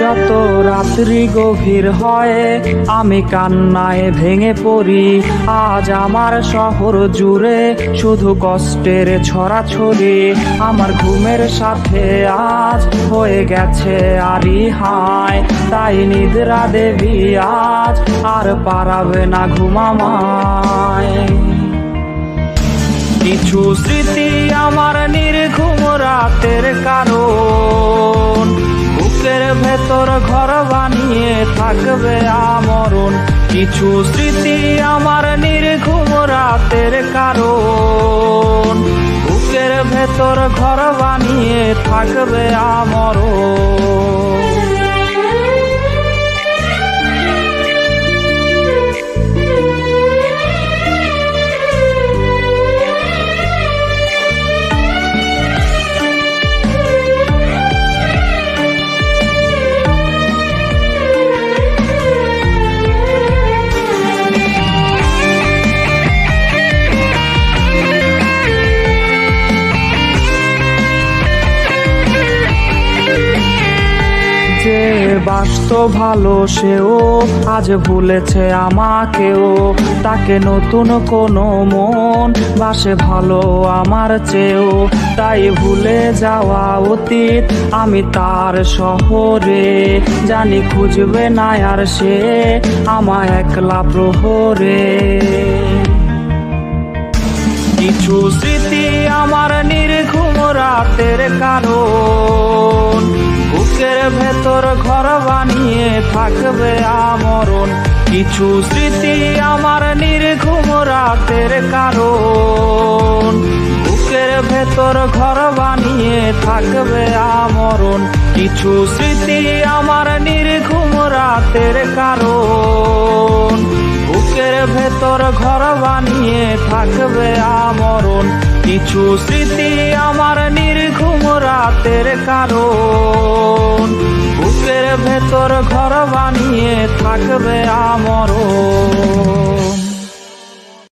যত রাত্রি গভীর হয় আমি কান্নায় ভেঙে পড়ি। আজ আমার শহর জুড়ে শুধু কষ্টের ছড়াছড়ি। আমার ঘুমের সাথে আজ হয়ে গেছে আরি হায়, তাই নিদ্রা দেবী আজ আর পারাবে না ঘুমামায়। কিছু স্মৃতি আমার নির্ঘুম রাতের কারণ, বুকের ভেতর ঘর বানিয়ে থাকবে আমরণ। কিছু স্মৃতি আমার নির্ঘুম রাতের কারণ, বুকের ভেতর ঘর বানিয়ে থাকবে আমরণ। যে বাসত ভালো সেও আজ ভুলেছে আমাকেও, তাকে নতুন কোনো মন বাসে ভালো আমার চেয়েও। তাই ভুলে যাওয়া অতীত আমি তার শহরে, জানি খুঁজবে না আর সে আমায় একলা প্রহরে। কিছু স্মৃতি আমার নির্ঘুম রাতের কারণ, বুকের ভেতর ঘর বানিয়ে থাকবে আমরণ। কিছু স্মৃতি আমার নির্ঘুম রাতের কারণ, বুকের ভেতর ঘর বানিয়ে থাকবে আমরণ। কিছু স্মৃতি আমার নির্ঘুম রাতের কারণ, বুকের ভেতর ঘর বানিয়ে থাকবে আমরণ। কিছু স্মৃতি আমার নির্ঘুম রাতের কারণ, বুকের ভেতর ঘর বানিয়ে থাকবে আমরণ।